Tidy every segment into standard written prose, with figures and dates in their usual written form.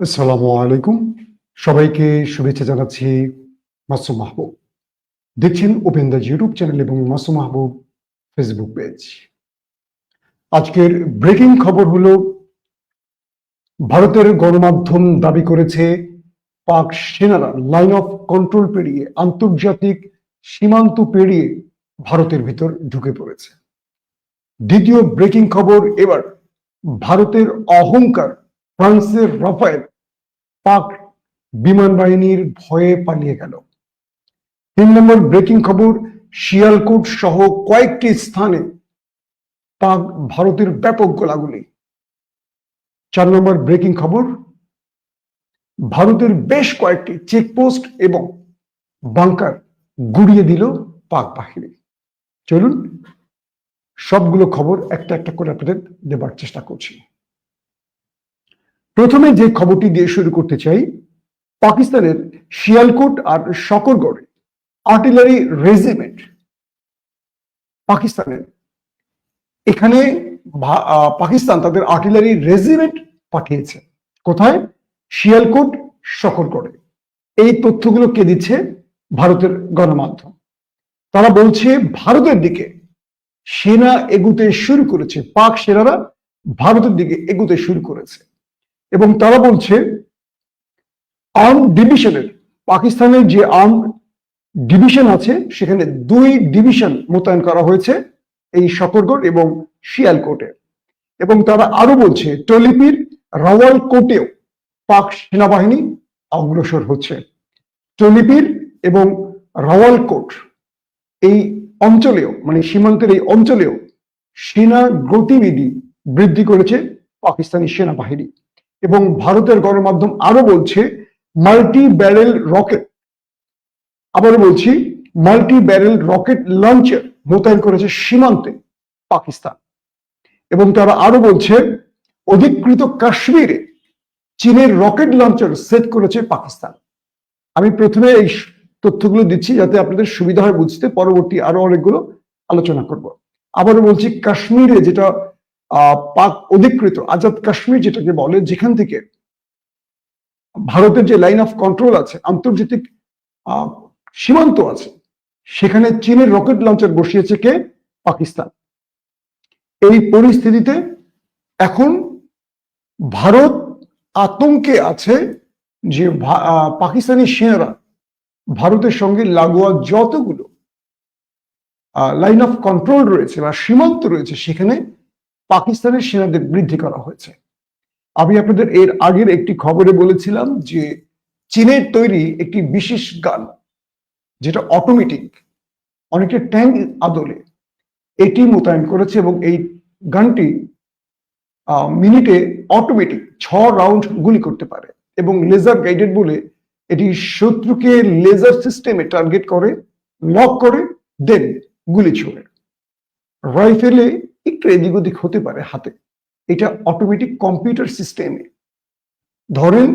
আসসালামু আলাইকুম। সবাইকে শুভেচ্ছা জানাচ্ছি। মাসুম মাহবুব। দেখছেন ওপেন দ্য ইউটিউব চ্যানেল এবং মাসুম মাহবুব ফেসবুক পেজ। আজকের ব্রেকিং খবর হলো, ভারতের গণমাধ্যম দাবি করেছে পাক সেনারা লাইন অফ কন্ট্রোল পেরিয়ে আন্তর্জাতিক সীমান্ত পেরিয়ে ভারতের ভিতর ঢুকে পড়েছে। দ্বিতীয় ব্রেকিং খবর এবার, ভারতের অহংকার, ফ্রান্সের রাফায়েল পাক বিমান বাহিনীর ভয়ে পালিয়ে গেল। 3 নম্বর ব্রেকিং খবর, শিয়ালকোট সহ কয়েকটি স্থানে পাক ভারতের ব্যাপক গোলাগুলি। 4 নম্বর ব্রেকিং খবর, ভারতের বেশ কয়েকটি চেকপোস্ট এবং বাংকার গুড়িয়ে দিল পাক বাহিনী। চলুন সবগুলো খবর একটা একটা করে আপনাদের দেবার চেষ্টা করছি। প্রথমে যে খবরটি দিয়ে শুরু করতে চাই, পাকিস্তানের শিয়ালকোট আর শকরগড়ে আর্টিলারি রেজিমেন্ট পাকিস্তানের এখানে পাকিস্তান তাদের আর্টিলারি রেজিমেন্ট পাঠিয়েছে। কোথায়? শিয়ালকোট, শকরগড়ে। এই তথ্যগুলো কে দিচ্ছে? ভারতের গণমাধ্যম। তারা বলছে ভারতের দিকে সেনা এগুতে শুরু করেছে, পাক সেনারা ভারতের দিকে এগুতে শুরু করেছে। এবং তারা বলছে আর্ম ডিভিশনের, পাকিস্তানের যে আর্ম ডিভিশন আছে সেখানে 2 ডিভিশন মোতায়েন করা হয়েছে এই শকরগড় এবং শিয়ালকোটে। এবং তারা আরো বলছে টলিপির রাওয়ালকোটেও পাক সেনাবাহিনী অগ্রসর হচ্ছে। টলিপির এবং রাওয়ালকোট এই অঞ্চলেও, মানে সীমান্তের এই অঞ্চলেও সেনা গতিবিধি বৃদ্ধি করেছে পাকিস্তানি সেনাবাহিনী। এবং ভারতের গণমাধ্যম আরো বলছে মাল্টি ব্যারেল রকেট, আবারও বলছি মাল্টি ব্যারেল রকেট লঞ্চার মোতায়েন করেছে সীমান্তে পাকিস্তান। এবং তারা আরো বলছে অধিকৃত কাশ্মীরে চীনের রকেট লঞ্চার সেট করেছে পাকিস্তান। আমি প্রথমে এই তথ্যগুলো দিচ্ছি যাতে আপনাদের সুবিধা হয় বুঝতে, পরবর্তী আরো অনেকগুলো আলোচনা করব। আবারও বলছি, কাশ্মীরে যেটা পাক অধিকৃত আজাদ কাশ্মীর যেটাকে বলে, যেখান থেকে ভারতের যে লাইন অফ কন্ট্রোল আছে, আন্তর্জাতিক সীমান্ত আছে, সেখানে চীনের রকেট লঞ্চার বসিয়েছে কে? পাকিস্তান। এই পরিস্থিতিতে এখন ভারত আতঙ্কে আছে যে পাকিস্তানি সেনারা ভারতের সঙ্গে লাগোয়া যতগুলো লাইন অফ কন্ট্রোল রয়েছে বা সীমান্ত রয়েছে সেখানে পাকিস্তানের সেনাদের বৃদ্ধি করা হয়েছে। আমি আপনাদের এর আগের একটি খবরে বলেছিলাম যে চীনের তৈরি একটি বিশেষ গান, যেটা অটোমেটিক, অনেকটা ট্যাঙ্ক আদলে, এটি মোতায়েন করেছে। এবং এই গানটি মিনিটে অটোমেটিক 6 রাউন্ড গুলি করতে পারে এবং লেজার গাইডেড বলে এটি শত্রুকে লেজার সিস্টেমে টার্গেট করে, লক করে, দেন গুলি ছোড়ে। রাইফেলে একটু এদিক ওদিক হতে পারে হাতে, এটা অটোমেটিক কম্পিউটার সিস্টেমে। ধরেন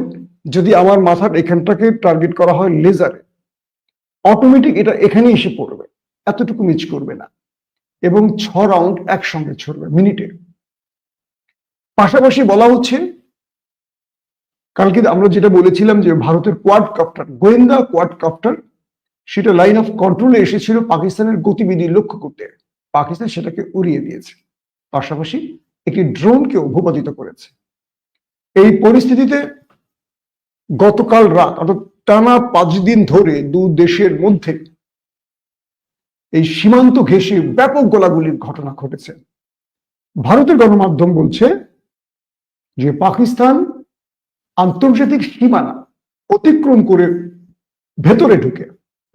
যদি আমার মাথার এখানটাকে টার্গেট করা হয় লেজারে, অটোমেটিক এটা এখানে এসে পড়বে, এতটুকু মিস করবে না, এবং 6 রাউন্ড একসঙ্গে ছড়বে মিনিটে। পাশাপাশি বলা হচ্ছে, কালকে আমরা যেটা বলেছিলাম যে ভারতের কোয়াড কপ্টার, গোয়েন্দা কোয়াড কপ্টার, সেটা লাইন অফ কন্ট্রোলে এসেছিল পাকিস্তানের গতিবিধি লক্ষ্য করতে, পাকিস্তান সেটাকে উড়িয়ে দিয়েছে। পাশাপাশি একটি ড্রোনকেও ভূপাতিত করেছে। এই পরিস্থিতিতে গতকাল রাত, অর্থাৎ টানা 5 দিন ধরে দু দেশের মধ্যে এই সীমান্ত ঘেঁষে ব্যাপক গোলাগুলির ঘটনা ঘটেছে। ভারতের গণমাধ্যম বলছে যে পাকিস্তান আন্তর্জাতিক সীমানা অতিক্রম করে ভেতরে ঢুকে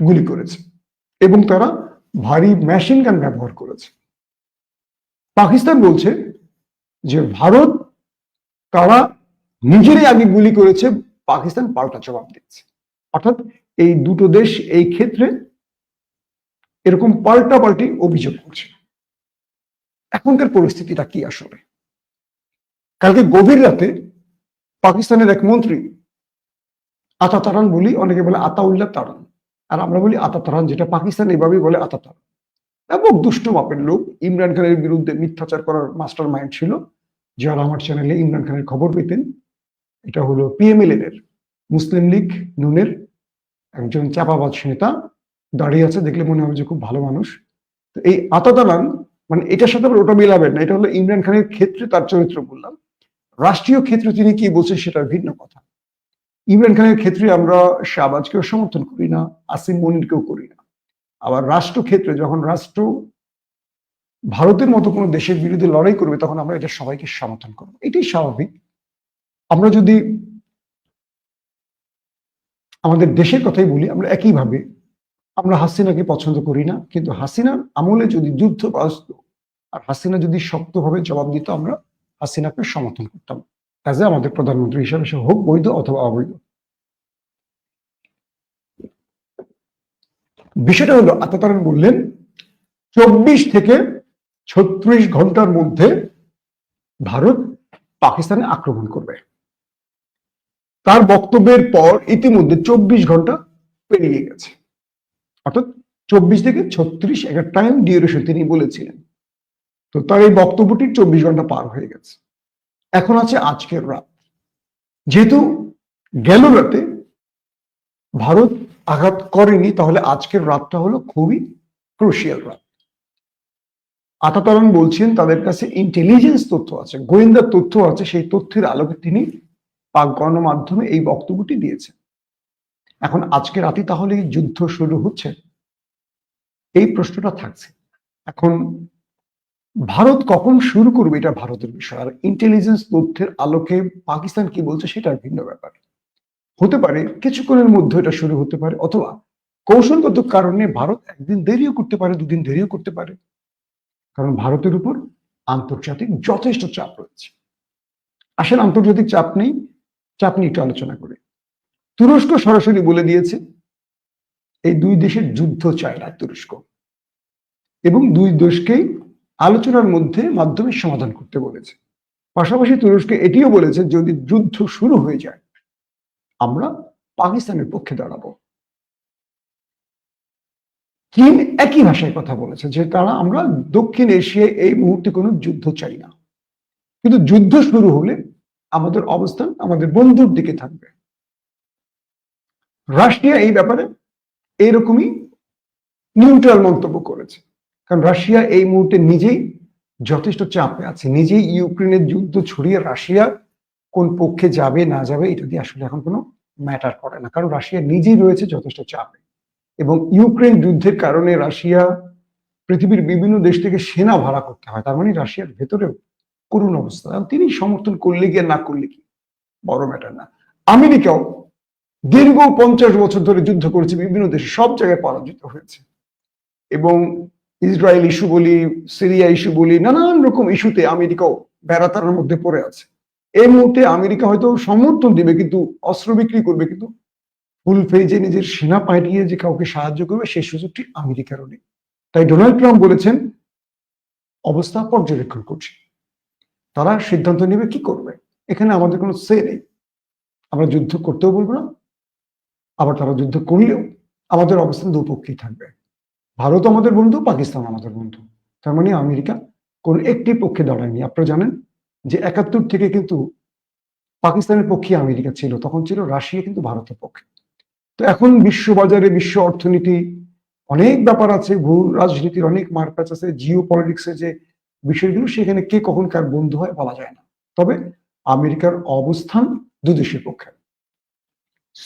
গুলি করেছে এবং তারা ভারী মেশিন গান ব্যবহার করেছে। পাকিস্তান বলছে যে ভারত তারা নিজেরাই আগে গুলি করেছে, পাকিস্তান পাল্টা জবাব দিচ্ছে। অর্থাৎ এই দুটো দেশ এই ক্ষেত্রে এরকম পাল্টাপাল্টি অভিযোগ করছে। এখনকার পরিস্থিতিটা কি আসলে? কালকে গভীর রাতে পাকিস্তানের এক মন্ত্রী, আতা তারান বলি, অনেকে বলে আতাউল্লাহ তারান, আর আমরা বলি আতা তারান, যেটা পাকিস্তান এইভাবেই বলে আতা তারান। এবং দুষ্ট মাপের লোক, ইমরান খানের বিরুদ্ধে মিথ্যাচার করার মাস্টার মাইন্ড ছিল। যারা আমার চ্যানেলে ইমরান খানের খবর পেতেন, এটা হলো পিএমএলএন এর, মুসলিম লীগ নুনের একজন চাপাবাজ নেতা দাঁড়িয়ে আছে, দেখলে মনে হবে যে খুব ভালো মানুষ। তো এই আতাতারান, মানে এটার সাথে আবার ওটা মিলাবেন না, এটা হলো ইমরান খানের ক্ষেত্রে তার চরিত্র বললাম। রাষ্ট্রীয় ক্ষেত্রে তিনি কি বলছেন সেটা ভিন্ন কথা। ইমরান খানের ক্ষেত্রে আমরা শাহবাজকেও সমর্থন করি না, আসিম মনিরকেও করি না। আবার রাষ্ট্র ক্ষেত্রে যখন রাষ্ট্র ভারতের মতো কোনো দেশের বিরুদ্ধে লড়াই করবে তখন আমরা এটা সবাইকে সমর্থন করবো, এটাই স্বাভাবিক। আমরা যদি আমাদের দেশের কথাই বলি, আমরা একইভাবে আমরা হাসিনাকে পছন্দ করি না, কিন্তু হাসিনার আমলে যদি যুদ্ধ আসতো আর হাসিনা যদি শক্তভাবে জবাব দিত, আমরা হাসিনাকে সমর্থন করতাম অ্যাজ এ আমাদের প্রধানমন্ত্রী হিসাবে, সে হোক বৈধ অথবা অবৈধ। বিষয়টা হলো আতাতারান বললেন 24 থেকে 36 ঘন্টার মধ্যে ভারত পাকিস্তানে আক্রমণ করবে। তার বক্তব্যের পর ইতিমধ্যে 24 ঘন্টা পেরিয়ে গেছে, অর্থাৎ 24 থেকে 36 একটা টাইম ডিউরেশন তিনি বলেছিলেন। তো তার এই বক্তব্যটি 24 ঘন্টা পার হয়ে গেছে, এখন আছে আজকের রাত। যেহেতু গেল রাতে ভারত আঘাত করেনি, তাহলে আজকের রাতটা হলো খুবই ক্রুশিয়াল রাত। আতাতারান বলছেন তাদের কাছে ইন্টেলিজেন্স তথ্য আছে, গোয়েন্দা তথ্য আছে, সেই তথ্যের আলোকে তিনি পাক গণমাধ্যমে এই বক্তব্যটি দিয়েছেন। এখন আজকে রাতে তাহলে এই যুদ্ধ শুরু হচ্ছে, এই প্রশ্নটা থাকছে। এখন ভারত কখন শুরু করবে এটা ভারতের বিষয়, আর ইন্টেলিজেন্স তথ্যের আলোকে পাকিস্তান কি বলছে সেটা ভিন্ন ব্যাপার। হতে পারে কিছুক্ষণের মধ্যে এটা শুরু হতে পারে, অথবা কৌশলগত কারণে ভারত একদিন দেরিও করতে পারে, দুদিন দেরিও করতে পারে, কারণ ভারতের উপর আন্তর্জাতিক যথেষ্ট চাপ রয়েছে। আসলে আন্তর্জাতিক চাপ নেই, চাপ নিয়ে একটু আলোচনা করে। তুরস্ক সরাসরি বলে দিয়েছে এই দুই দেশের যুদ্ধ চায় না তুরস্ক, এবং দুই দেশকেই আলোচনার মাধ্যমে সমাধান করতে বলেছে। পাশাপাশি তুরস্ক এটিও বলেছে যদি যুদ্ধ শুরু হয়ে যায় আমরা পাকিস্তানের পক্ষে দাঁড়াবো। চীন একই ভাষায় কথা বলেছে যে তারা, আমরা দক্ষিণ এশিয়ায় এই মুহূর্তে কোনো যুদ্ধ চাই না, কিন্তু যুদ্ধ শুরু হলে আমাদের অবস্থান আমাদের বন্ধুর দিকে থাকবে। রাশিয়া এই ব্যাপারে এইরকমই নিউট্রাল মন্তব্য করেছে, কারণ রাশিয়া এই মুহূর্তে নিজেই যথেষ্ট চাপে আছে, নিজেই ইউক্রেনের যুদ্ধ ছড়িয়ে রাশিয়া কোন পক্ষে যাবে না যাবে এটা দিয়ে আসলে এখন কোনো ম্যাটার করে না, কারণ রাশিয়া নিজেই রয়েছে যথেষ্ট চাপে। এবং ইউক্রেন যুদ্ধের কারণে রাশিয়া পৃথিবীর বিভিন্ন দেশ থেকে সেনা ভাড়া করতে হয়, তার মানে রাশিয়ার ভেতরেও করুণ অবস্থা। তিনি সমর্থন করলে গিয়ে না করলে কি বড় ম্যাটার না। আমেরিকাও দীর্ঘ 50 বছর ধরে যুদ্ধ করেছে বিভিন্ন দেশে, সব জায়গায় পরাজিত হয়েছে, এবং ইসরায়েল ইস্যু বলি, সিরিয়া ইস্যু বলি, নানান রকম ইস্যুতে আমেরিকাও বেড়াতার মধ্যে পড়ে আছে। এই মুহূর্তে আমেরিকা হয়তো সমর্থন দিবে, কিন্তু অস্ত্র বিক্রি করবে, কিন্তু ফুল ফেজে নিজের সেনা পাঠিয়ে যে কাউকে সাহায্য করবে সেই সুযোগটি আমেরিকারও নেই। তাই ডোনাল্ড ট্রাম্প বলেছেন অবস্থা পর্যবেক্ষণ করছি, তারা সিদ্ধান্ত নেবে কি করবে, এখানে আমাদের কোনো সে নেই। আমরা যুদ্ধ করতেও বলবো না, আবার তারা যুদ্ধ করলেও আমাদের অবস্থান দুপক্ষেই থাকবে। ভারত আমাদের বন্ধু, পাকিস্তান আমাদের বন্ধু, তার মানে আমেরিকা কোন একটি পক্ষে দাঁড়ায়নি। আপনারা জানেন যে 71 থেকে কিন্তু পাকিস্তানের পক্ষে আমেরিকা ছিল, তখন ছিল রাশিয়া কিন্তু ভারতের পক্ষে। তো এখন বিশ্ববাজারে, বিশ্ব অর্থনীতি, অনেক ব্যাপার আছে, ভূ রাজনীতির অনেক মারপ্যাচ আছে, জিও পলিটিক্সের যে বিষয়গুলো, সেখানে কে কখন কার বন্ধু হয় বলা যায় না। তবে আমেরিকার অবস্থান দুদেশের পক্ষে।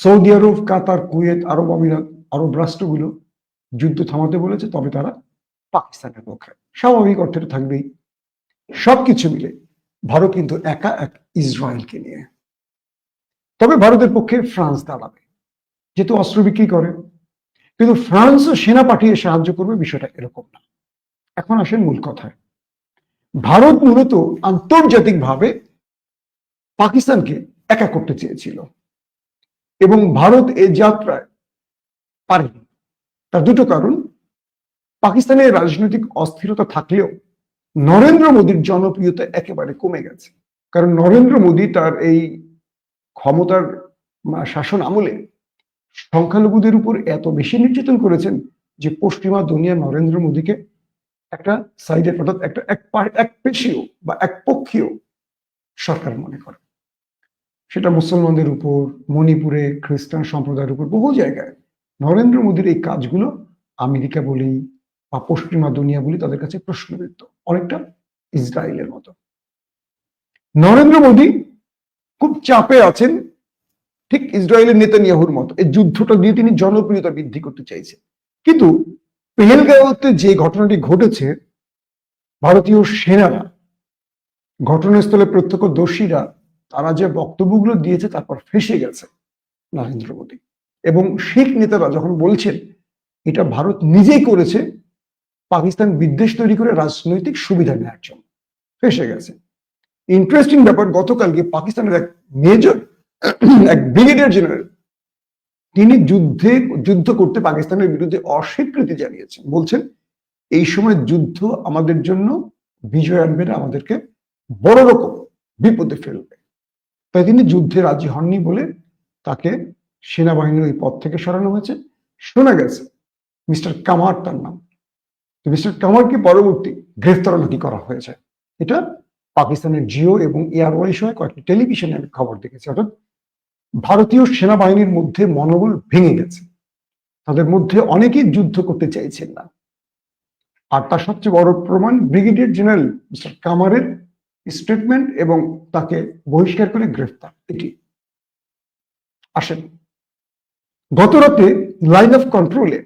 সৌদি আরব, কাতার, কুয়েত, আরব আমিরাত, আরব রাষ্ট্রগুলো যুদ্ধ থামাতে বলেছে, তবে তারা পাকিস্তানের পক্ষে। স্বাভাবিক অর্থে থাকবেই। সবকিছু মিলে ভারত কিন্তু একা এক ইসরায়েলকে নিয়ে। তবে ভারতের পক্ষে ফ্রান্স দাঁড়াবে, যেহেতু অস্ত্র বিক্রি করে, কিন্তু ফ্রান্সও সেনা পাঠিয়ে সাহায্য করবে, বিষয়টা এরকম না। এখন আসেন মূল কথায়। ভারত মূলত আন্তর্জাতিকভাবে পাকিস্তানকে একা করতে চেয়েছিল, এবং ভারত এই যাত্রায় পারেনি। তার দুটো কারণ। পাকিস্তানের রাজনৈতিক অস্থিরতা থাকলেও নরেন্দ্র মোদীর জনপ্রিয়তা একেবারে কমে গেছে, কারণ নরেন্দ্র মোদী তার এই ক্ষমতার শাসন আমলে সংখ্যালঘুদের উপর এত বেশি নির্যাতন করেছেন যে পশ্চিমা দুনিয়া নরেন্দ্র মোদীকে একটা সাইডের, অর্থাৎ একটা এক পেশীয় বা এক পক্ষীয় সরকার মনে করে। সেটা মুসলমানদের উপর, মণিপুরে খ্রিস্টান সম্প্রদায়ের উপর, বহু জায়গায় নরেন্দ্র মোদীর এই কাজগুলো আমেরিকা বলি বা পশ্চিমা দুনিয়া বলি তাদের কাছে প্রশ্নবিদ্ধ, অনেকটা ইসরায়েলের মতো। নরেন্দ্র মোদী খুব চাপে আছেন, ঠিক ইসরায়েলের নেতানিয়াহুর মতো। এই যুদ্ধটা দিয়ে তিনি জনপ্রিয়তা বৃদ্ধি করতে চাইছেন। কিন্তু পেহেলগাঁওতে যে ঘটনাটি ঘটেছে, ভারতীয় সেনারা, ঘটনাস্থলে প্রত্যক্ষদর্শীরা, তারা যে বক্তব্যগুলো দিয়েছে তারপর ফেঁসে গেছে নরেন্দ্র মোদী। এবং শিখ নেতারা যখন বলছেন এটা ভারত নিজেই করেছে পাকিস্তান বিদ্বেষ তৈরি করে রাজনৈতিক সুবিধা নেওয়ার জন্য, ফেঁসে গেছে। ইন্টারেস্টিং ব্যাপার, গতকালকে পাকিস্তানের এক মেজর, এক ব্রিগেডিয়ার জেনারেল, তিনি যুদ্ধ করতে পাকিস্তানের বিরুদ্ধে অস্বীকৃতি জানিয়েছেন। বলছেন এই সময় যুদ্ধ আমাদের জন্য বিজয় আনবে না, আমাদেরকে বড় রকম বিপদে ফেলবে। তাই তিনি যুদ্ধে রাজি হননি বলে তাকে সেনাবাহিনীর ওই পদ থেকে সরানো হয়েছে। শোনা গেছে মিস্টার কামার তার নাম, মিস্টার কামারকে পরবর্তী গ্রেফতার নাকি করা হয়েছে। এটা পাকিস্তানের জিও এবং এয়ারওয়াই সহ কয়েকটি টেলিভিশনে আমি খবর দেখেছি। অর্থাৎ ভারতীয় সেনাবাহিনীর মধ্যে মনোবল ভেঙে গেছে, তাদের মধ্যে অনেকেই যুদ্ধ করতে চাইছেন না। আর তার সবচেয়ে বড় প্রমাণ ব্রিগেডিয়ার জেনারেল মিস্টার কামারের স্টেটমেন্ট এবং তাকে বহিষ্কার করে গ্রেফতার। এটি আসেন, গত রাতে লাইন অফ কন্ট্রোলে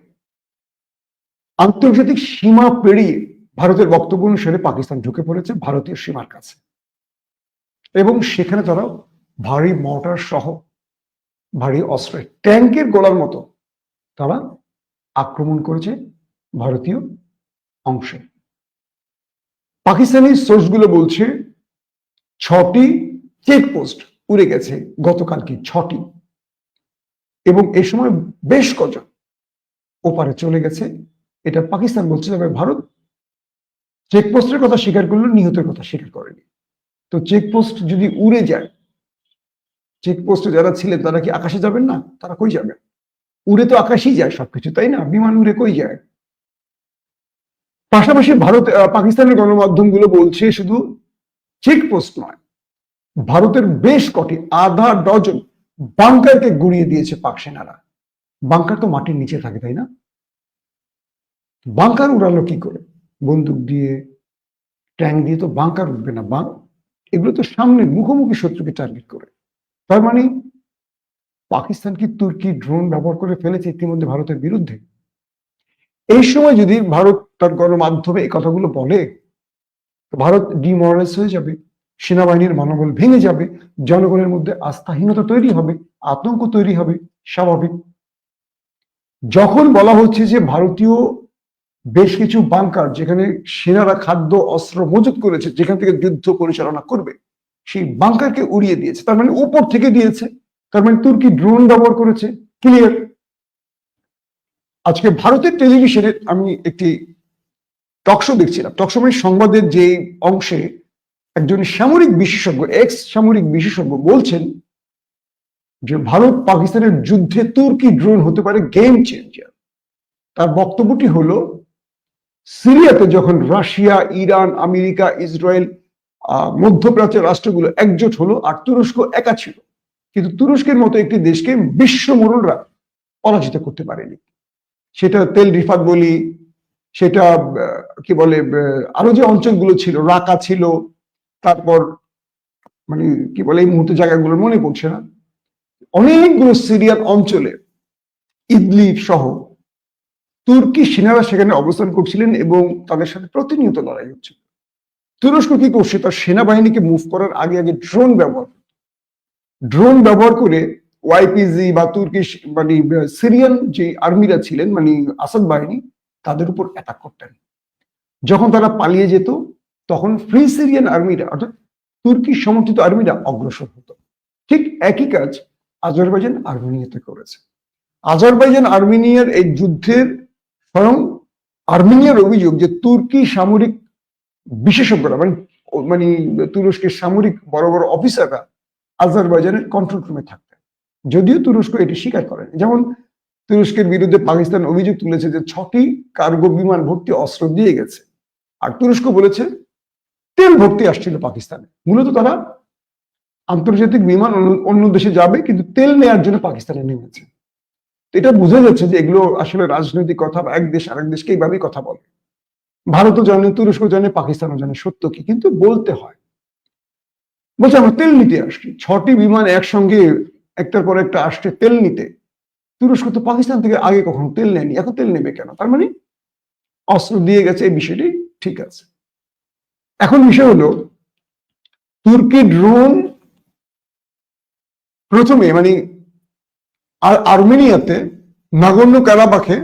আন্তর্জাতিক সীমা পেরিয়ে ভারতের বক্তব্য অনুসারে পাকিস্তান ঢুকে পড়েছে ভারতীয় সীমার কাছে, এবং সেখানে তারা ভারী মর্টার সহ ভারী অস্ত্র, ট্যাঙ্কের গোলার মতো তারা আক্রমণ করেছে ভারতীয় অংশে। পাকিস্তানি সোর্সগুলো বলছে 6টি চেকপোস্ট উড়ে গেছে গতকালকে, 6টি, এবং এই সময় বেশ কজন ওপারে চলে গেছে, এটা পাকিস্তান বলছে। তবে ভারত চেকপোস্টের কথা স্বীকার করলো, নিহতের কথা স্বীকার করেনি। তো চেকপোস্ট যদি উড়ে যায়, চেকপোস্টে যারা ছিলেন তারা কি আকাশে যাবেন না? তারা কই যাবেন? উড়ে তো আকাশেই যায় সবকিছু, তাই না? বিমান উড়ে কই যায়? পাশাপাশি পাকিস্তানের গণমাধ্যমগুলো বলছে শুধু চেকপোস্ট নয়, ভারতের বেশ কটি, আধা ডজন বাংকারকে গুড়িয়ে দিয়েছে পাক সেনারা। বাংকার তো মাটির নিচে থাকে, তাই না? বাংকার উড়ালো কি করে? বন্দুক দিয়ে, ট্যাঙ্ক দিয়ে তো বাংকার উঠবে না। এগুলো তো সামনে মুখোমুখি শত্রুকে টার্গেট করে। তার মানে পাকিস্তান কি তুর্কি ড্রোন ব্যবহার করে ফেলেছে ইতিমধ্যে ভারতের বিরুদ্ধে? এই সময় যদি ভারত তার গণমাধ্যমে এই কথাগুলো বলে, ভারত ডিমোরালাইজ হয়ে যাবে, সেনাবাহিনীর মনোবল ভেঙে যাবে, জনগণের মধ্যে আস্থাহীনতা তৈরি হবে, আতঙ্ক তৈরি হবে, স্বাভাবিক। যখন বলা হচ্ছে যে ভারতীয় বেশ কিছু বাংকার, যেখানে সেনারা খাদ্য অস্ত্র মজুত করেছে, যেখান থেকে যুদ্ধ পরিচালনা করবে, সেই বাংকারকে উড়িয়ে দিয়েছে, তার মানে উপর থেকে দিয়েছে, তার মানে তুর্কি ড্রোন ব্যবহার করেছে, ক্লিয়ার। আজকে ভারতের টেলিভিশনে আমি একটি টকশো দেখছিলাম, টকশো মানে সংবাদের যে অংশে একজন সামরিক বিশেষজ্ঞ, এক্স সামরিক বিশেষজ্ঞ বলছেন যে ভারত পাকিস্তানের যুদ্ধে তুর্কি ড্রোন হতে পারে গেম চেঞ্জার। তার বক্তব্যটি হলো, সিরিয়াতে যখন রাশিয়া, ইরান, আমেরিকা, ইসরায়েল, মধ্যপ্রাচ্যের রাষ্ট্রগুলো একজোট হলো আর তুরস্ক একা ছিল, কিন্তু তুরস্কের মতো একটি দেশকে বিশ্ব মোড়লরা পরাজিত করতে পারেনি। সেটা তেল রিফাত বলি, সেটা কি বলে, আরো যে অঞ্চলগুলো ছিল, রাকা ছিল, তারপর মানে কি বলে এই মুহূর্তে জায়গাগুলো মনে পড়ছে না, অনেকগুলো সিরিয়ান অঞ্চলে, ইদলিব সহ তুর্কি সেনারা সেখানে অবস্থান করছিলেন এবং তাদের সাথে প্রতিনিয়ত লড়াই হচ্ছিল। তুরস্ক কি করছে, তার সেনাবাহিনীকে মুভ করার আগে আগে ড্রোন ব্যবহার করে ওয়াইপিজি বা তুর্কিশ মানে সিরিয়ান যে আর্মিরা ছিলেন, মানে আসাদ বাহিনী, তাদের উপর অ্যাটাক করতেন। যখন তারা পালিয়ে যেত তখন ফ্রি সিরিয়ান আর্মিরা, অর্থাৎ তুর্কি সমর্থিত আর্মিরা অগ্রসর হতো। ঠিক একই কাজ আজারবাইজান আর্মেনিয়াতে করেছে। আজারবাইজান আর্মেনিয়ার এই যুদ্ধের স্বয়ং আর্মেনিয়ার অভিযোগ যে তুর্কি সামরিক বিশেষজ্ঞরা, মানে তুরস্কের সামরিক বড় বড় অফিসাররা আজারবাইজানের কন্ট্রোল রুমে থাকতেন, যদিও তুরস্ক এটি স্বীকার করেন। যেমন তুরস্কের বিরুদ্ধে পাকিস্তান অভিযোগ তুলেছে যে 6টি কার্গো বিমান ভর্তি অস্ত্র দিয়ে গেছে, আর তুরস্ক বলেছে তেল ভর্তি আসছিল পাকিস্তানে। মূলত তারা আন্তর্জাতিক বিমান অন্য দেশে যাবে, কিন্তু তেল নেওয়ার জন্য পাকিস্তানে নেমেছে। এটা বোঝা যাচ্ছে যে এগুলো আসলে রাজনৈতিক কথা, বা এক দেশ আরেক দেশকে এইভাবেই কথা বলে। ভারতও জানে, তুরস্ক জানে, পাকিস্তানও জানে সত্য কি, কিন্তু বলতে হয়। বলছে আমরা তেল নিতে আসছি, 6টি বিমান একসঙ্গে একটার পর একটা আসছে তেল নিতে। তুরস্ক তো পাকিস্তান থেকে আগে কখনো তেল নেয়নি, এখন তেল নেবে কেন? তার মানে অস্ত্র দিয়ে গেছে, এই বিষয়টি ঠিক আছে। এখন বিষয় হলো, তুর্কি ড্রোন প্রথমে মানে আর্মেনিয়াতে নাগর্নো কারাবাখে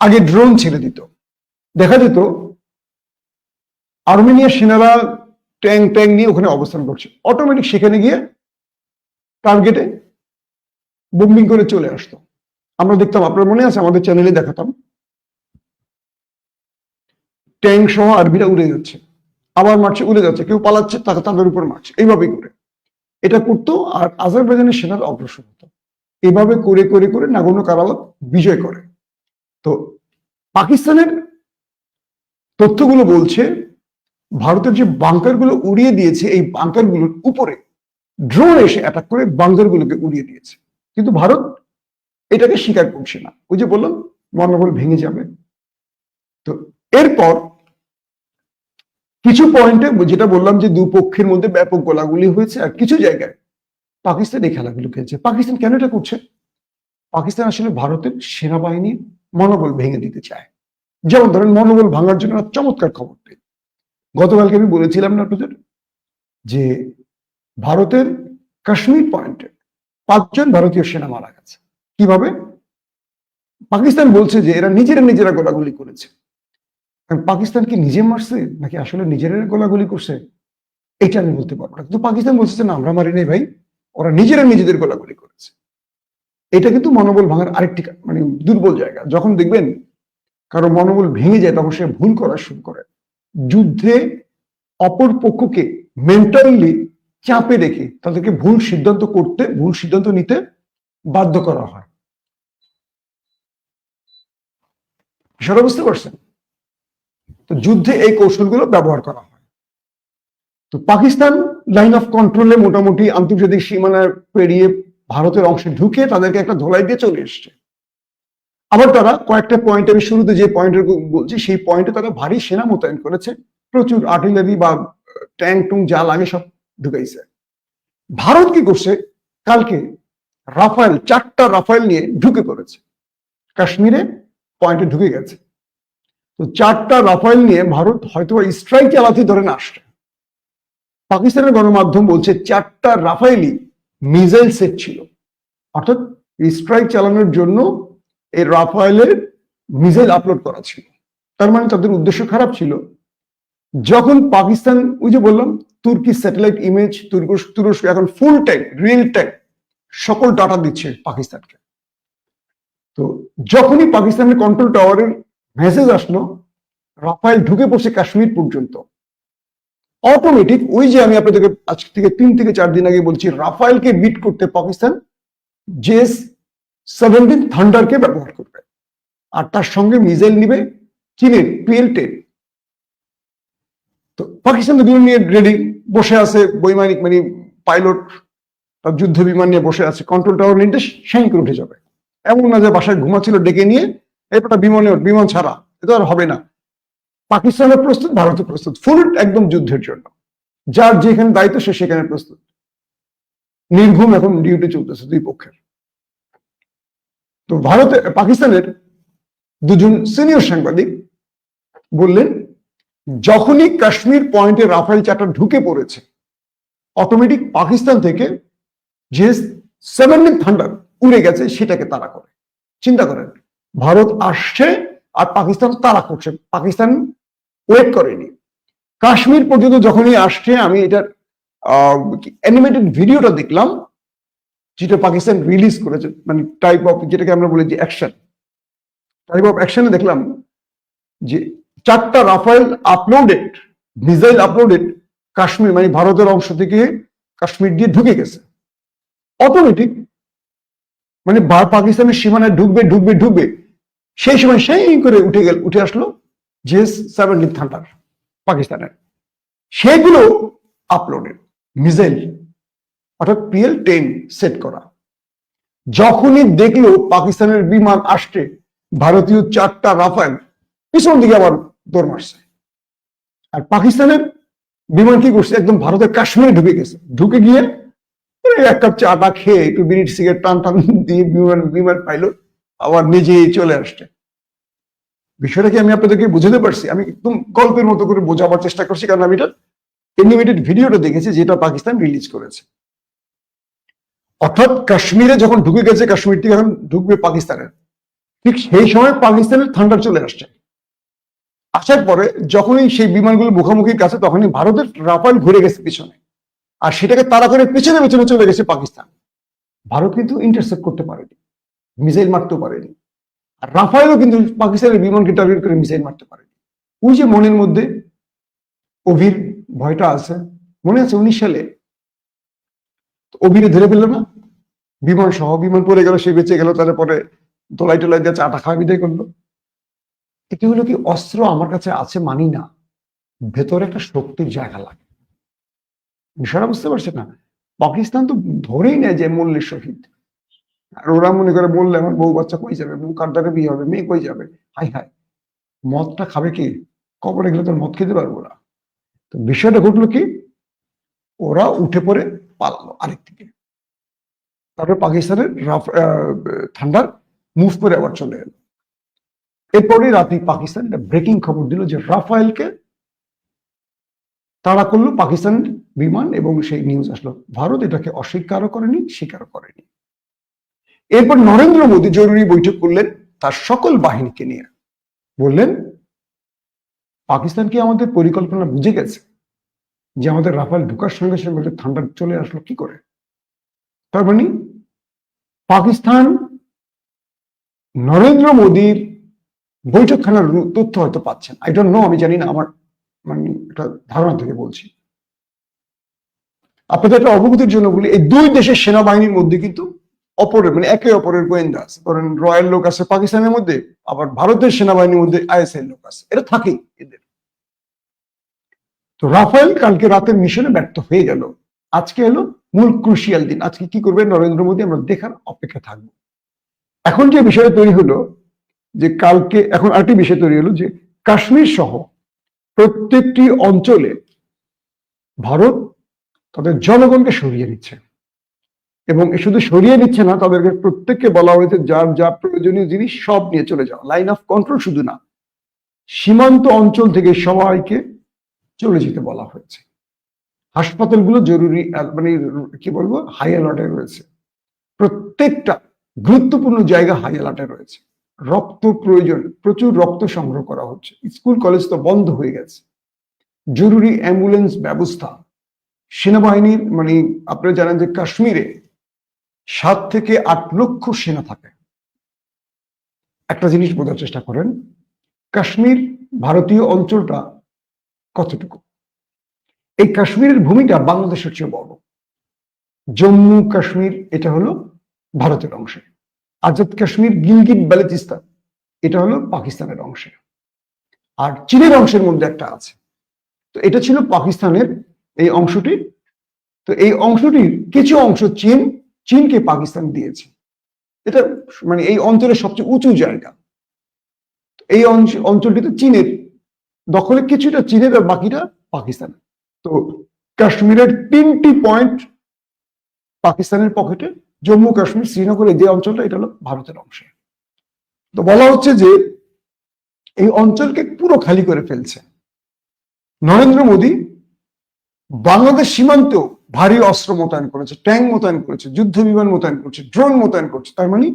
আগে ড্রোন ছেড়ে দিত। দেখা যেত আর্মেনিয়ার সেনারা ট্যাঙ্ক নিয়ে ওখানে অবস্থান করছে, অটোমেটিক সেখানে গিয়ে টার্গেটে বোম্বিং করে চলে আসতো। আমরা দেখতাম, আপনার মনে আছে, আমাদের চ্যানেলে দেখাতাম ট্যাঙ্ক সহ আর্মিরা উড়ে যাচ্ছে, আবার মারছে, উড়ে যাচ্ছে, কেউ পালাচ্ছে, তাদের উপর মারছে, এইভাবেই করে এটা করতো। আর আজারবাইজানের সেনারা অগ্রসর হতো, এভাবে করে করে করে নাগর্নো কারাবাখ বিজয় করে। তো পাকিস্তানের তথ্যগুলো বলছে ভারতের যে বাংকারগুলো উড়িয়ে দিয়েছে, এই বাংকারগুলোর উপরে ড্রোন এসে অ্যাটাক করে বাংকারগুলোকে উড়িয়ে দিয়েছে, কিন্তু ভারত এটাকে স্বীকার করছে না। ওই যে বললাম মনোবল ভেঙে যাবে। তো এরপর কিছু পয়েন্টে যেটা বললাম যে দুপক্ষের মধ্যে ব্যাপক গোলাগুলি হয়েছে, আর কিছু জায়গায় পাকিস্তান এই খেলাগুলো খেলছে। পাকিস্তান কেন এটা করছে? পাকিস্তান আসলে ভারতের সেনাবাহিনীর মনোবল ভেঙে দিতে চায়। যেমন ধরেন, মনোবল ভাঙার জন্য চমৎকার খবরটি গতকালকে আমি বলেছিলাম না আপনাদের, যে ভারতের কাশ্মীর পয়েন্টে 5 জন ভারতীয় সেনা মারা গেছে। কিভাবে? পাকিস্তান বলছে যে এরা নিজেরা গোলাগুলি করেছে। পাকিস্তান কি নিজে মারছে নাকি আসলে নিজেরা গোলাগুলি করছে, এটা আমি বলতে পারবো না, কিন্তু পাকিস্তান বলছে না, আমরা মারি নাই ভাই, ওরা নিজেদের গোলাগুলি করেছে। এটা কিন্তু মনোবল ভাঙার আরেকটি মানে দুর্বল জায়গা। যখন দেখবেন কারো মনোবল ভেঙে যায়, তখন সে ভুল করা শুরু করে। যুদ্ধে অপর পক্ষকে মেন্টালি চাপে রেখে তাদেরকে ভুল সিদ্ধান্ত নিতে বাধ্য করা হয়। সেটা বুঝতে পারছেন? তো যুদ্ধে এই কৌশলগুলো ব্যবহার করা হয়। তো পাকিস্তান লাইন অফ কন্ট্রোলে মোটামুটি আন্তর্জাতিক সীমানা পেরিয়ে ভারতের অংশে ঢুকে তাদেরকে একটা ধোলাই দিয়ে চলে এসছে। আবার তারা কয়েকটা পয়েন্ট, আমি শুরুতে যে পয়েন্টের বলছি, সেই পয়েন্টে তারা ভারী সেনা মোতায়েন করেছে, প্রচুর আর্টিলারি বা ট্যাঙ্ক টুং যা লাগে সব ঢুকাইছে। ভারত কি করছে? কালকে রাফায়েল, 4টা রাফায়েল নিয়ে ঢুকে পড়েছে কাশ্মীরে, পয়েন্টে ঢুকে গেছে। তো 4টা রাফায়েল নিয়ে ভারত হয়তো স্ট্রাইক চালাতে ধরেন আসছে। পাকিস্তানের গণমাধ্যম বলছে 4টা রাফায়েলই মিসাইল সেট ছিল, অর্থাৎ স্ট্রাইক চালানোর জন্য এই রাফায়েলের মিসাইল আপলোড করা ছিল। তার মানে তাদের উদ্দেশ্য খারাপ ছিল। যখন পাকিস্তান, ওই যে বললাম তুর্কি স্যাটেলাইট ইমেজ, তুরস্ক এখন ফুল টাইম রিয়েল টাইম সকল ডাটা দিচ্ছে পাকিস্তানকে। তো যখনই পাকিস্তানের কন্ট্রোল টাওয়ারের মেসেজ আসলো রাফায়েল ঢুকে পড়ছে কাশ্মীর পর্যন্ত, অটোমেটিক ওই যে আমি আপনাদেরকে আজ থেকে 3 থেকে 4 দিন আগে বলছি, রাফায়েলকে বিট করতে পাকিস্তান JS-17 থান্ডারকে ব্যবহার করবে, আর তার সঙ্গে মিসাইল নিবে চীনের PL-10। তো পাকিস্তান এগুলো নিয়ে রেডি বসে আছে, বৈমানিক মানে পাইলট তার যুদ্ধ বিমান নিয়ে বসে আছে, কন্ট্রোল টাওয়ার নির্দেশ শ্যাং করে উঠে যাবে। এমন না যে বাসায় ঘুমাচ্ছিল ডেকে নিয়ে এরপরটা বিমান ছাড়া, এটা আর হবে না। পাকিস্তানের প্রস্তুত, ভারতের প্রস্তুত, ফুল একদম যুদ্ধের জন্য। যার যেখানে দায়িত্ব সে সেখানে প্রস্তুত। নির্ঘুম এখন ডিউটি চলতেছে দুই পক্ষের। তো পাকিস্তানের 2জন সিনিয়র সাংবাদিক বললেন, যখনই কাশ্মীর পয়েন্টে রাফায়েল 4টা ঢুকে পড়েছে, অটোমেটিক পাকিস্তান থেকে JS-17 থান্ডার উড়ে গেছে, সেটাকে তাড়া করে। চিন্তা করেন, ভারত আসছে আর পাকিস্তান তাড়া করছে, পাকিস্তান ওয়েট করেনি। কাশ্মীর পর্যন্ত যখনই আসছে, আমি এটার অ্যানিমেটেড ভিডিওটা দেখলাম, যেটা পাকিস্তান রিলিজ করেছে, মানে টাইপ অফ, যেটাকে আমরা বলি যে অ্যাকশন, টাইপ অফ অ্যাকশনে দেখলাম যে 4টা Rafale uploaded, missile uploaded Kashmir মানে ভারতের অংশ থেকে কাশ্মীর দিয়ে ঢুকে গেছে অটোমেটিক। মানে পাকিস্তানের সীমানায় ঢুকবে, সেই সময় সেই করে উঠে আসলো JS-17 থান্ডার পাকিস্তানের, সেগুলো আপলোডেড মিসাইল অর্থাৎ PL-10 সেট করা। যখনই দেখলো পাকিস্তানের বিমান আসছে, ভারতীয় 4টা রাফায়েল পিছন দিকে আবার দৌড় মারছে। আর পাকিস্তানের বিমান কি করছে, একদম ভারতের কাশ্মীরে ঢুকে গেছে। ঢুকে গিয়ে এক কাপ চাটা খেয়ে একটু বিড়ি সিগারেট টান টান দিয়ে বিমান পাইলট আবার নিজেই চলে আসছে। বিষয়টা কি আমি আপনাদেরকে বুঝাতে পারছি? আমি একদম গল্পের মতো করে বোঝাবার চেষ্টা করছি, কারণ আমি এটা অ্যানিমেটেড ভিডিওটা দেখেছি যেটা পাকিস্তান রিলিজ করেছে। অর্থাৎ কাশ্মীরে যখন ঢুকে গেছে, কাশ্মীর থেকে এখন ঢুকবে পাকিস্তানের, ঠিক সেই সময় পাকিস্তানের থান্ডার চলে আসছে। আসার পরে যখনই সেই বিমানগুলো মুখোমুখির কাছে, তখনই ভারতের রাফায়েল ঘুরে গেছে পিছনে, আর সেটাকে তাড়া করে পেছনে পেছনে চলে গেছে পাকিস্তান। ভারত কিন্তু ইন্টারসেপ্ট করতে পারেনি, মিসাইল মারতেও পারেনি। আর রাফায়েলও কিন্তু পাকিস্তানের বিমানকে টার্গেট করে মিসাইল মারতে পারেনি। ওই যে মনের মধ্যে অভির ভয়টা আছে, মনে আছে 19 সালে অভিরে ধরে ফেললো না, বিমান সহ, বিমান পড়ে গেল, সে বেঁচে গেল, তারপরে দোলাই টোলাই দিয়ে চাটা খাওয়া বিদায় করলো। এটি হলো কি, অস্ত্র আমার কাছে আছে মানি না, ভেতরে একটা শক্তির জায়গা লাগে। বিষয়টা বুঝতে পারছে না? পাকিস্তান তো ধরেই নেয় যে মল্লের শহীদ, আর ওরা মনে করে বললে আমার বউ বাচ্চা কই যাবে, বউ কার দ্বারা বিয়ে হবে, মেয়ে কই যাবে, হাই হাই, মদটা খাবে কি, কবরে গেলে তোর মদ খেতে পারবো না। তো বিষয়টা ঘটলো কি, ওরা উঠে পড়ে পালালো আরেক দিকে। তারপরে পাকিস্তানের থান্ডার মুভ করে আবার চলে এলো। এরপরে রাতে পাকিস্তান একটা ব্রেকিং খবর দিল যে রাফায়েলকে তাড়া করলো পাকিস্তান বিমান, এবং সেই নিউজ আসলো। ভারত এটাকে অস্বীকারও করেনি, স্বীকারও করেনি। এরপর নরেন্দ্র মোদী জরুরি বৈঠক করলেন তার সকল বাহিনীকে নিয়ে। বললেন, পাকিস্তান কি আমাদের পরিকল্পনা বুঝে গেছে যে আমাদের রাফায়েল ঢোকার সঙ্গে সঙ্গে থান্ডার চলে আসলো কি করে? তার মানে পাকিস্তান নরেন্দ্র মোদীর বৈঠকখানার তথ্য হয়তো পাচ্ছেন। আই ডোন্ট নো, আমি জানি না, আমার মানে একটা ধারণা থেকে বলছি। আপনাদের একটা অবগতির জন্য বলি, এই দুই দেশের সেনাবাহিনীর মধ্যে কিন্তু অপরের মানে একে অপরের গোয়েন্দা আছে। ধরেন রয়্যাল লোক আছে পাকিস্তানের মধ্যে, আবার ভারতের সেনাবাহিনীর মধ্যে ISI লোক আছে, এটা থাকেই এদের। তো রাফায়েল কালকে রাতের মিশনে ব্যর্থ হয়ে গেল। আজকে এলো মূল ক্রুশিয়াল দিন। আজকে কি করবে নরেন্দ্র মোদী, আমরা দেখার অপেক্ষা থাকবো। এখন যে বিষয় তৈরি হলো যে কালকে, এখন আরেকটি বিষয় তৈরি হলো যে কাশ্মীর সহ প্রত্যেকটি অঞ্চলে ভারত তাদের জনগণকে সরিয়ে নিচ্ছে, এবং শুধু সরিয়ে নিচ্ছে না, তাদেরকে প্রত্যেককে বলা হয়েছে যার যা প্রয়োজনীয় জিনিস সব নিয়ে চলে যাও। লাইন অফ কন্ট্রোল শুধু না, সীমান্ত অঞ্চল থেকে সবাইকে চলে যেতে বলা হয়েছে। হাসপাতালগুলো জরুরি মানে কি বলবো, হাই অ্যালার্টে রয়েছে। প্রত্যেকটা গুরুত্বপূর্ণ জায়গা হাই অ্যালার্টে রয়েছে। রক্ত প্রয়োজন, প্রচুর রক্ত সংগ্রহ করা হচ্ছে। স্কুল কলেজ তো বন্ধ হয়ে গেছে। জরুরি অ্যাম্বুলেন্স ব্যবস্থা, সেনাবাহিনীর মানে আপনারা জানেন যে কাশ্মীরে 7 থেকে 8 লক্ষ সেনা থাকে। একটা জিনিস বোঝার চেষ্টা করেন, কাশ্মীর ভারতীয় অঞ্চলটা কতটুকু। এই কাশ্মীরের ভূমিটা বাংলাদেশের চেয়ে বড়। জম্মু কাশ্মীর এটা হলো ভারতের অংশে, আজাদ কাশ্মীর গিলগিট বালতিস্তান এটা হলো পাকিস্তানের অংশে, আর চীনের অংশের মধ্যে একটা আছে। তো এটা ছিল পাকিস্তানের এই অংশটি। তো এই অংশটির কিছু অংশ চীনকে পাকিস্তান দিয়েছে। এটা মানে এই অঞ্চলের সবচেয়ে উঁচু জায়গা। এই অঞ্চলটিতে চীনের দখলে, কিছুটা চীনের আর বাকিটা পাকিস্তানের। তো কাশ্মীরের 3টি পয়েন্ট পাকিস্তানের পকেটে, জম্মু কাশ্মীর শ্রীনগরের যে অঞ্চলটা এটা হলো ভারতের অংশে। তো বলা হচ্ছে যে এই অঞ্চলকে পুরো খালি করে ফেলছে নরেন্দ্র মোদী। বাংলাদেশ সীমান্তেও ভারী অস্ত্র মোতায়েন করেছে, ট্যাঙ্ক মোতায়েন করেছে, যুদ্ধ বিমান মোতায়েন করছে, ড্রোন মোতায়েন করছে। তার মানে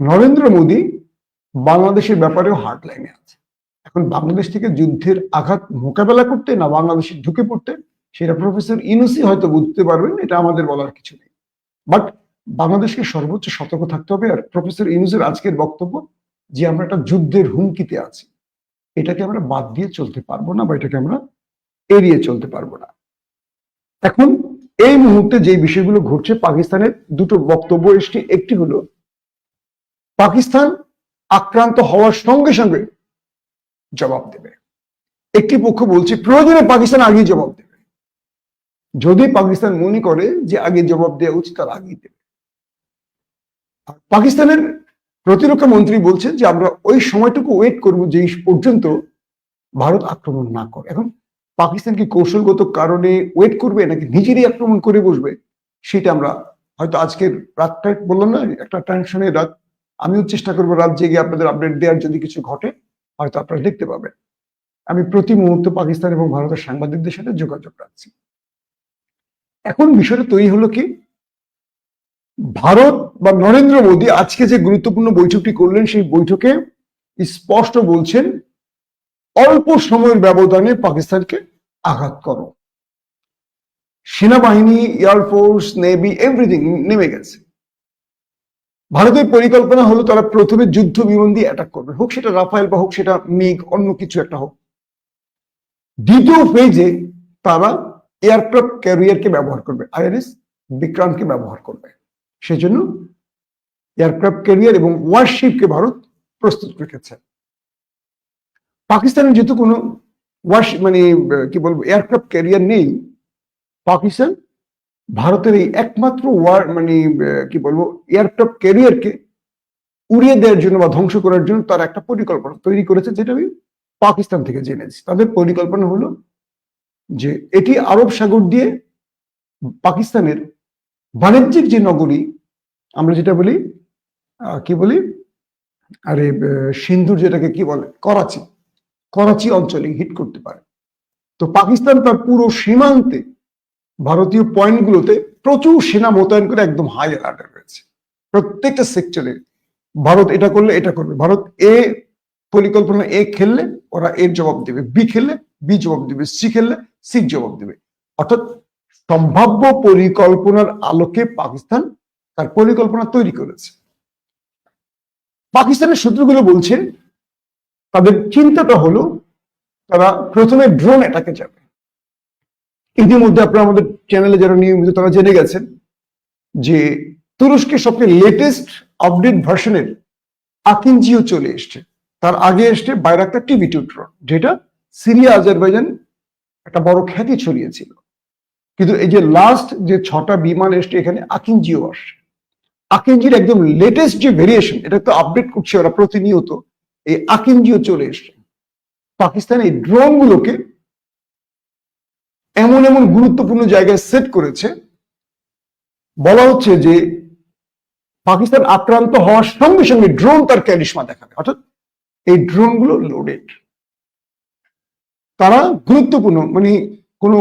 নরেন্দ্র মোদী বাংলাদেশের ব্যাপারেও হার্ড লাইনে আছে। এখন বাংলাদেশ থেকে যুদ্ধের আঘাত মোকাবেলা করতে না বাংলাদেশে ঢুকে পড়তে, সেটা প্রফেসর ইউনূসই হয়তো বুঝতে পারবেন, এটা আমাদের বলার কিছু নেই। বাট বাংলাদেশকে সর্বোচ্চ সতর্ক থাকতে হবে। আর প্রফেসর ইউনূসের আজকের বক্তব্য যে আমরা একটা যুদ্ধের হুমকিতে আছি, এটাকে আমরা বাদ দিয়ে চলতে পারবো না, বা এটাকে আমরা এড়িয়ে চলতে পারবো না। এখন এই মুহূর্তে যে বিষয়গুলো ঘটছে, পাকিস্তানের দুটো বক্তব্য এসছে। একটি হলো পাকিস্তান আক্রান্ত হওয়ার সঙ্গে সঙ্গে জবাব দেবে। একটি পক্ষ বলছে প্রয়োজনে পাকিস্তান আগেই জবাব দেবে। যদি পাকিস্তান মনে করে যে আগে জবাব দেওয়া উচিত, তার আগেই দেবে। পাকিস্তানের প্রতিরক্ষা মন্ত্রী বলছেন যে আমরা ওই সময়টুকু ওয়েট করব যে পর্যন্ত ভারত আক্রমণ না করে। এখন পাকিস্তান কি কৌশলগত কারণে ওয়েট করবে নাকি নিজেরই আক্রমণ করে বসবে, সেটা আমরা হয়তো আজকের রাতটা, বললাম না একটা টেনশনের রাত, আমিও চেষ্টা করবো রাত জেগে আপনাদের আপডেট দেওয়ার, যদি কিছু ঘটে হয়তো আপনারা দেখতে পাবেন। আমি প্রতি মুহূর্তে পাকিস্তান এবং ভারতের সাংবাদিকদের সাথে যোগাযোগ রাখছি। এখন বিষয়টা তৈরি হলো কি, ভারত বা নরেন্দ্র মোদী আজকে যে গুরুত্বপূর্ণ বৈঠকটি করলেন, সেই বৈঠকে স্পষ্ট বলছেন অল্প সময়ের ব্যবধানে পাকিস্তানকে আঘাত করো। সেনাবাহিনী, এয়ারফোর্স, নেভি, এভরিথিং নেমে গেছে। ভারতের পরিকল্পনা হলো তারা প্রথমে যুদ্ধ বিমান দিয়ে অ্যাটাক করবে, হোক সেটা রাফায়েল বা হোক সেটা মিগ, অন্য কিছু একটা হোক। দ্বিতীয় ফেজে তারা এয়ারক্রাফট ক্যারিয়ারকে ব্যবহার করবে, আইএনএস বিক্রান্তকে ব্যবহার করবে। সেজন্য এয়ারক্রাফট ক্যারিয়ার এবং ওয়ারশিপকে ভারত প্রস্তুত রেখেছে। পাকিস্তানের যেহেতু কোনো কি বলবো এয়ারক্রাফট ক্যারিয়ার নেই, পাকিস্তান ভারতের এই একমাত্র কি বলবো এয়ারক্রাফট ক্যারিয়ারকে উড়িয়ে দেওয়ার জন্য বা ধ্বংস করার জন্য তার একটা পরিকল্পনা তৈরি করেছে, যেটা আমি পাকিস্তান থেকে জেনেছি। তাদের পরিকল্পনা হলো যে এটি আরব সাগর দিয়ে পাকিস্তানের বাণিজ্যিক যে নগরী, আমরা যেটা বলি কি বলি আরে সিন্ধুর যেটাকে কি বলে করাচি অঞ্চলে হিট করতে পারে। তো পাকিস্তান তার পুরো সীমান্তে ভারতীয় পয়েন্টগুলোতে প্রচুর সেনা মোতায়েন করে একদম হাই অ্যালার্টে রয়েছে। প্রত্যেকটা সেক্টরে ভারত এটা করলে এটা করবে, ভারত এ পরিকল্পনা এ খেললে ওরা এর জবাব দেবে, বি খেললে বি জবাব দেবে, সি খেললে সি জবাব দেবে। অর্থাৎ সম্ভাব্য পরিকল্পনার আলোকে পাকিস্তান তার পরিকল্পনা তৈরি করেছে। পাকিস্তানের সূত্রগুলো বলছে তাদের চিন্তাটা হলো তারা প্রথমে ড্রোন অ্যাটাকে যাবে। ইতিমধ্যে আপনারা আমাদের চ্যানেলে যারা নিয়মিত তারা জেনে গেছেন যে তুরস্কের সবচেয়ে লেটেস্ট আপডেট ভার্সনের আকিনজিও চলে এসছে। তার আগে এসছে বাইরাক্তার TB2 ড্রোন, যেটা সিরিয়া আজারবাইজান একটা বড় খ্যাতি ছড়িয়েছিল। কিন্তু এই যে লাস্ট যে 6টা বিমান এসছে, এখানে আকিনজিও আসছে। আকিনজির একদম লেটেস্ট যে ভেরিয়েশন, এটা তো আপডেট করছে ওরা প্রতিনিয়ত, এই আকিনজিও চলে এসছে। পাকিস্তান এই ড্রোন গুলোকে এমন এমন গুরুত্বপূর্ণ জায়গায় সেট করেছে, বলা হচ্ছে যে পাকিস্তান আক্রান্ত হওয়ার সঙ্গে সঙ্গে ড্রোন তার ক্যারিশমা দেখাবে। অর্থাৎ এই ড্রোন গুলো লোডেড, তারা গুরুত্বপূর্ণ কোনো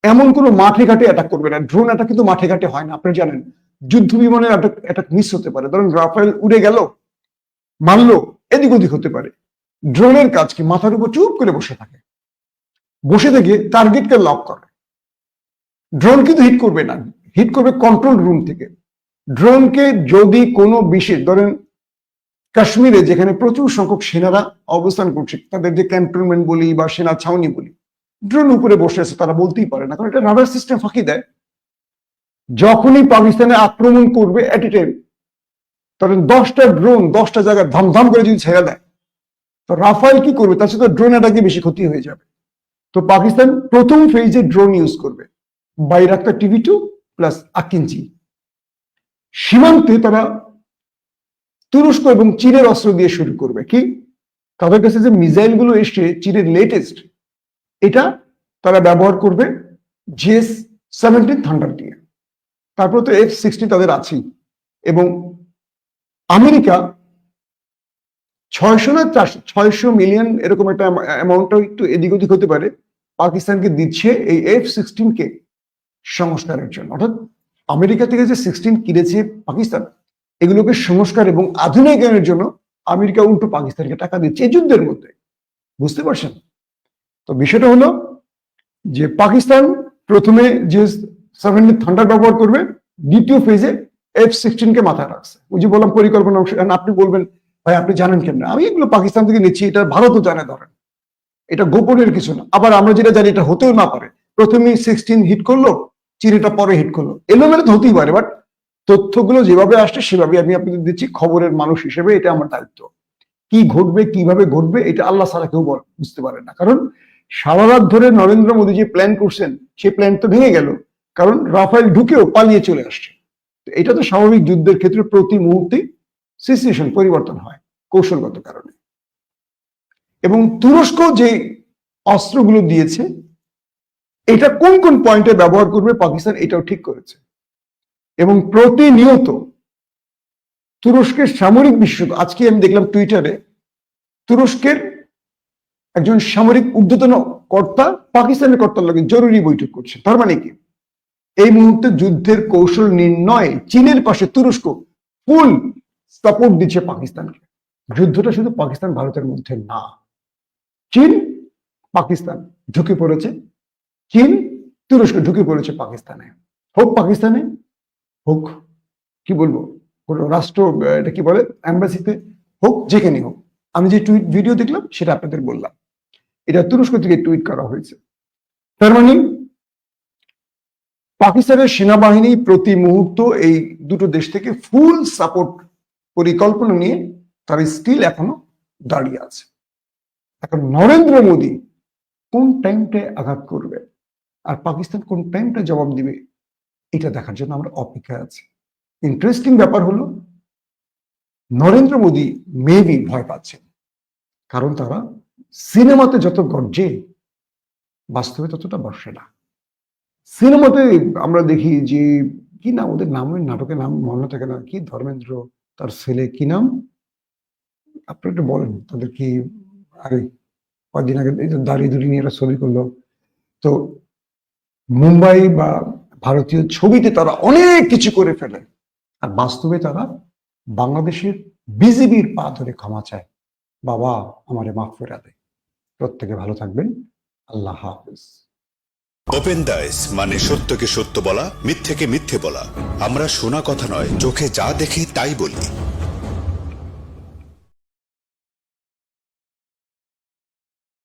এমন কোনো মাঠে ঘাটে অ্যাটাক করবে না। ড্রোন অ্যাটাক কিন্তু মাঠে ঘাটে হয় না, আপনি জানেন। যুদ্ধ বিমানের অ্যাটাক মিস হতে পারে, ধরুন রাফেল উড়ে গেল, মারলো, এদিক ওদিক হতে পারে। ড্রোনের কাজ কি মাথার উপর চুপ করে বসে থেকে টার্গেটকে লক করে। ড্রোন কিন্তু হিট করবে না, হিট করবে কন্ট্রোল রুম থেকে। ড্রোনকে যদি কোনো বিশেষ, ধরেন কাশ্মীরে যেখানে প্রচুর সংখ্যক সেনারা অবস্থান করছে, তাদের যে ক্যান্টনমেন্ট বলি বা সেনা ছাউনি বলি, ড্রোন উপরে বসে আছে, তারা বলতেই পারে না, কারণ এটা রাডার সিস্টেম ফাঁকি দেয়। যখনই পাকিস্তানে আক্রমণ করবে এট এ টাইম, ধরেন 10টা ড্রোন 10টা জায়গায় ধামধাম করে যদি ছেড়ে দেয়, তো রাফায়েল কি করবে? তার সাথে ড্রোন অ্যাটাকে বেশি ক্ষতি হয়ে যাবে। তো পাকিস্তান প্রথম ফেজে ড্রোন ইউজ করবে, বাইরাক্তার TB2 প্লাস আকিনজি। সীমান্তে তারা তুরস্ক এবং চীনের অস্ত্র দিয়ে শুরু করবে। কি তাদের কাছে যে মিসাইল গুলো এসছে চীনের লেটেস্ট, এটা তারা ব্যবহার করবে GS-17 থান্ডার দিয়ে। তারপর তো F-16 তাদের আছেই, এবং আমেরিকা 600 না 600 মিলিয়ন এরকম একটা অ্যামাউন্টটাও একটু এদিক ওদিক হতে পারে, পাকিস্তানকে দিচ্ছে এই F-16 কে সংস্কারের জন্য। অর্থাৎ আমেরিকা থেকে যে 16 কিনেছে পাকিস্তান, এগুলোকে সংস্কার এবং আধুনিকায়নের জন্য আমেরিকা উল্টো পাকিস্তানকে টাকা দিচ্ছে এই যুদ্ধের মধ্যে, বুঝতে পারছেন? তো বিষয়টা হলো যে পাকিস্তান প্রথমে GS-17 থান্ডার ব্যবহার করবে, দ্বিতীয় ফেজে F-16 কে মাথায় রাখছে। ওই যে বললাম পরিকল্পনা অংশ। আপনি বলবেন ভাই আপনি জানেন কেন? আমি এগুলো পাকিস্তান থেকে নিচ্ছি, এটা ভারতও জানে, ধরেন এটা গোপনের কিছু না। আবার আমরা যেটা জানি এটা হতেও না পারে, প্রথমে 16 হিট করলো, চিনিটা পরে হিট করলো, এলোমেলো তো হতেই পারে। বাট তথ্যগুলো যেভাবে আসছে সেভাবে আমি আপনাদের দিচ্ছি, খবরের মানুষ হিসেবে এটা আমার দায়িত্ব। কি ঘটবে কিভাবে ঘটবে এটা আল্লাহ ছাড়া কেউ বুঝতে পারে না, কারণ সারা রাত ধরে নরেন্দ্র মোদী যে প্ল্যান করছেন সেই প্ল্যান তো ভেঙে গেল, কারণ রাফেল ঢুকেও পালিয়ে চলে আসছে। তো এটা তো স্বাভাবিক, যুদ্ধের ক্ষেত্রে প্রতি মুহূর্তে সিচুয়েশন পরিবর্তন হয় কৌশলগত কারণে। এবং তুরস্ক যে অস্ত্রগুলো দিয়েছে এটা কোন কোন পয়েন্টে ব্যবহার করবে পাকিস্তান এটাও ঠিক করেছে। এবং প্রতিনিয়ত তুরস্কের সামরিক বিশেষজ্ঞ, আজকে আমি দেখলাম টুইটারে তুরস্কের একজন সামরিক ঊর্ধ্বতন কর্তা পাকিস্তানের কর্তার লগে জরুরি বৈঠক করছে। তার মানে কি, এই মুহূর্তে যুদ্ধের কৌশল নির্ণয়ে চীনের পাশে তুরস্ক ফুল সাপোর্ট দিচ্ছে পাকিস্তানকে। যুদ্ধটা শুধু পাকিস্তান ভারতের মধ্যে না, চীন পাকিস্তান ঢুকে পড়েছে, চীন তুরস্ক ঢুকে পড়েছে পাকিস্তানে, হোক পাকিস্তানে, হোক কি বলবো কোনো রাষ্ট্র, এটা কি বলে এম্বাসিতে হোক, যেখানে হোক। আমি যে টুইট ভিডিও দেখলাম সেটা আপনাদের বললাম, এটা তুরস্ক থেকে টুইট করা হয়েছে। তার মানে পাকিস্তানের সেনাবাহিনী প্রতি মুহূর্ত এই দুটো দেশ থেকে ফুল সাপোর্ট পরিকল্পনা নিয়ে তার স্টিল এখনো দাঁড়িয়ে আছে। এখন নরেন্দ্র মোদী কোন টাইমটায় আঘাত করবে আর পাকিস্তান কোন টাইমটা জবাব দিবে এটা দেখার জন্য আমরা অপেক্ষায় আছি। ইন্টারেস্টিং ব্যাপার হলো নরেন্দ্র মোদী মেবি ভয় পাচ্ছেন, কারণ তারা সিনেমাতে যত গর্জে বাস্তবে ততটা বর্ষে না। সিনেমাতে আমরা দেখি যে কি নাম, ওদের নাম, নাটকের নাম মনে থাকে না, কি ধর্মেন্দ্র তার ছেলে কি নাম, আপনি একটু বলেন তাদের কি, আরে কয়েকদিন আগে এই দাঁড়িয়ে দুড়ি নিয়ে একটা ছবি করলো। তো মুম্বাই বা ভারতীয় ছবিতে তারা অনেক কিছু করে ফেলে, আর বাস্তবে তারা বাংলাদেশের বিজিবির পা ধরে ক্ষমা চায়, বাবা আমারে মাফ করে দেয়। প্রত্যেকে ভালো থাকবেন, আল্লাহ হাফেজ। ওপেন দাইস মানে সত্যকে সত্য বলা, মিথ্যেকে মিথ্যে বলা। আমরা শোনা কথা নয়, চোখে যা দেখি তাই বলি।